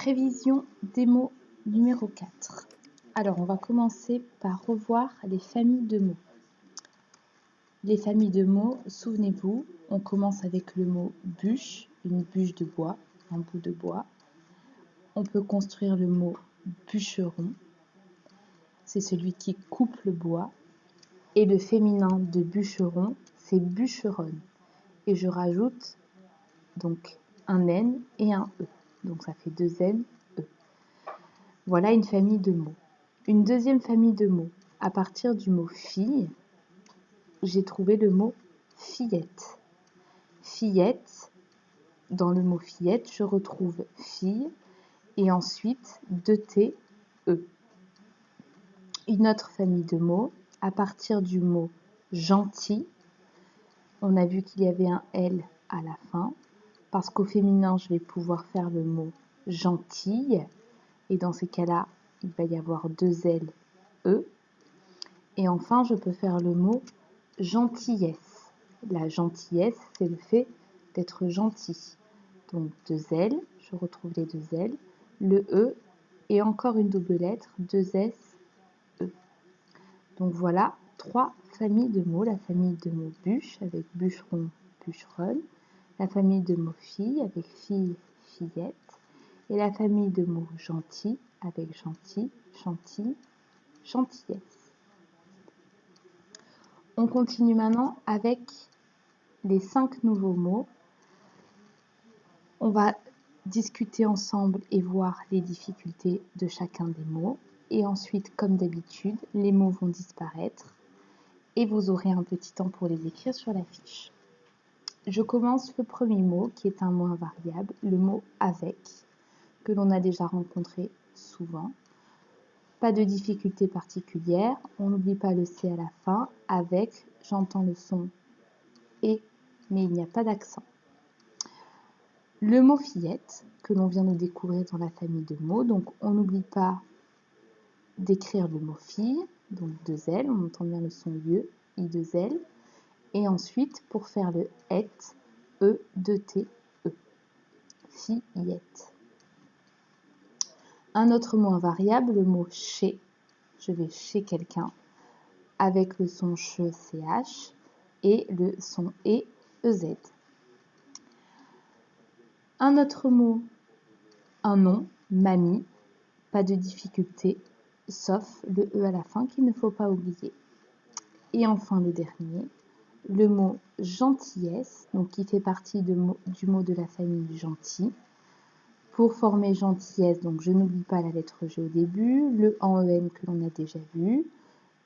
Révision des mots numéro 4. Alors, on va commencer par revoir les familles de mots. Les familles de mots, souvenez-vous, on commence avec le mot bûche, une bûche de bois, un bout de bois. On peut construire le mot bûcheron, c'est celui qui coupe le bois. Et le féminin de bûcheron, c'est bûcheronne. Et je rajoute donc un N et un E. Donc ça fait 2 N, E. Voilà une famille de mots. Une deuxième famille de mots. À partir du mot fille, j'ai trouvé le mot fillette. Fillette, dans le mot fillette, je retrouve fille et ensuite 2 T, E. Une autre famille de mots. À partir du mot gentil, on a vu qu'il y avait un L à la fin, parce qu'au féminin, je vais pouvoir faire le mot gentille, et dans ces cas-là, il va y avoir 2 L, E. Et enfin, je peux faire le mot gentillesse. La gentillesse, c'est le fait d'être gentil. Donc 2 L, je retrouve les 2 L, le E, et encore une double lettre, 2 S, E. Donc voilà 3 familles de mots. La famille de mots bûche avec bûcheron, bûcheronne. La famille de mots fille avec fille, fillette. Et la famille de mots gentil avec gentil, gentille, gentillesse. On continue maintenant avec les 5 nouveaux mots. On va discuter ensemble et voir les difficultés de chacun des mots. Et ensuite, comme d'habitude, les mots vont disparaître et vous aurez un petit temps pour les écrire sur la fiche. Je commence le premier mot qui est un mot invariable, le mot avec, que l'on a déjà rencontré souvent. Pas de difficulté particulière, on n'oublie pas le C à la fin, avec, j'entends le son et, mais il n'y a pas d'accent. Le mot fillette, que l'on vient de découvrir dans la famille de mots, donc on n'oublie pas d'écrire le mot fille, donc 2 L, on entend bien le son lieu, I2L, et ensuite pour faire le et, E, 2 T, E, fillette. Un autre mot invariable, le mot chez, je vais chez quelqu'un, avec le son ch, ch, et le son e, ez. Un autre mot, un nom, mamie, pas de difficulté, sauf le e à la fin qu'il ne faut pas oublier. Et enfin le dernier, le mot gentillesse, donc qui fait partie du mot de la famille gentil. Pour former gentillesse, donc je n'oublie pas la lettre G au début, le en que l'on a déjà vu,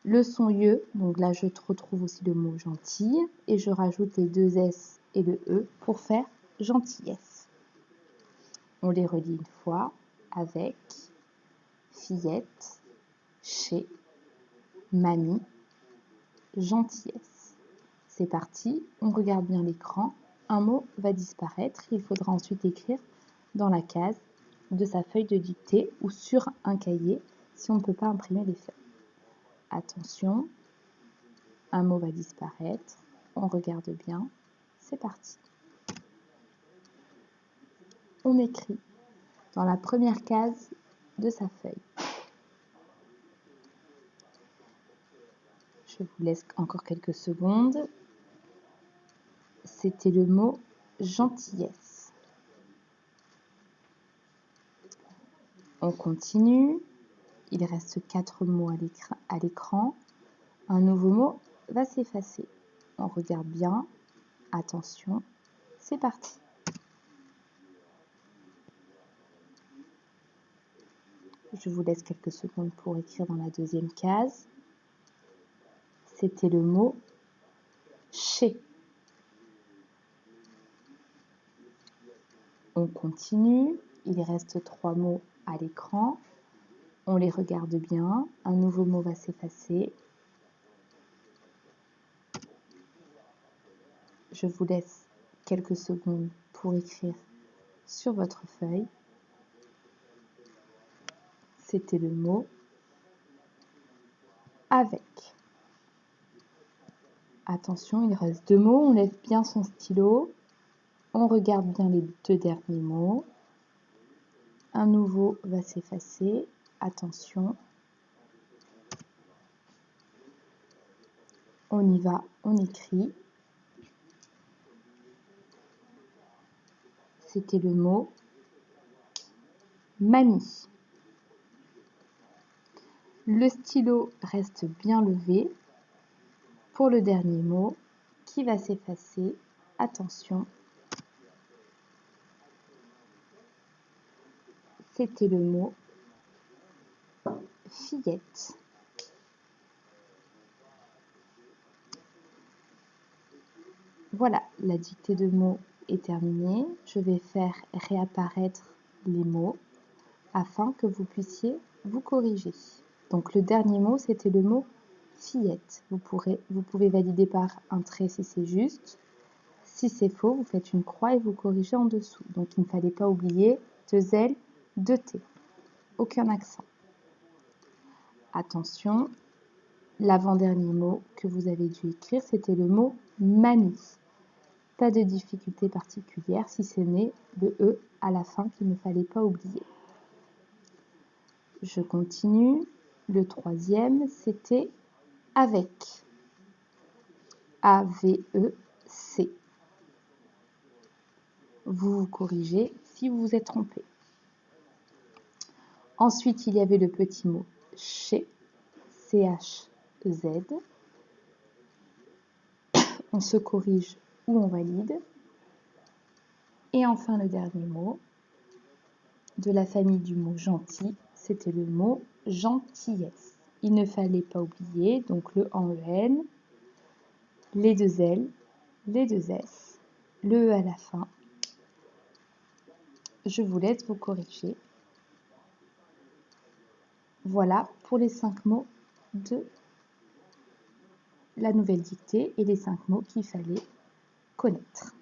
le son IE, donc là je retrouve aussi le mot gentil, et je rajoute les 2 S et le E pour faire gentillesse. On les relit une fois, avec, fillette, chez, mamie, gentillesse. C'est parti, on regarde bien l'écran, un mot va disparaître, il faudra ensuite écrire dans la case de sa feuille de dictée ou sur un cahier si on ne peut pas imprimer les feuilles. Attention, un mot va disparaître, on regarde bien, c'est parti. On écrit dans la première case de sa feuille. Je vous laisse encore quelques secondes. C'était le mot gentillesse. On continue. Il reste 4 mots à l'écran. Un nouveau mot va s'effacer. On regarde bien. Attention, c'est parti. Je vous laisse quelques secondes pour écrire dans la deuxième case. C'était le mot chez. On continue. Il reste 3 mots à l'écran. On les regarde bien. Un nouveau mot va s'effacer. Je vous laisse quelques secondes pour écrire sur votre feuille. C'était le mot avec. Attention, il reste 2 mots. On lève bien son stylo. On regarde bien les 2 derniers mots. Un nouveau va s'effacer. Attention. On y va, on écrit. C'était le mot mamie. Le stylo reste bien levé pour le dernier mot qui va s'effacer. Attention. C'était le mot fillette. Voilà, la dictée de mots est terminée. Je vais faire réapparaître les mots afin que vous puissiez vous corriger. Donc le dernier mot, c'était le mot fillette. Vous pouvez valider par un trait si c'est juste. Si c'est faux, vous faites une croix et vous corrigez en dessous. Donc il ne fallait pas oublier 2 L, 2 T. Aucun accent. Attention, l'avant-dernier mot que vous avez dû écrire, c'était le mot mamie. Pas de difficulté particulière si ce n'est le E à la fin qu'il ne fallait pas oublier. Je continue. Le troisième, c'était avec. A-V-E-C. Vous vous corrigez si vous vous êtes trompé. Ensuite, il y avait le petit mot chez. C-H-E-Z. On se corrige ou on valide. Et enfin, le dernier mot de la famille du mot gentil, c'était le mot gentillesse. Il ne fallait pas oublier donc le en-en, les 2 L, les 2 S, le E à la fin. Je vous laisse vous corriger. Voilà pour les 5 mots de la nouvelle dictée et les 5 mots qu'il fallait connaître.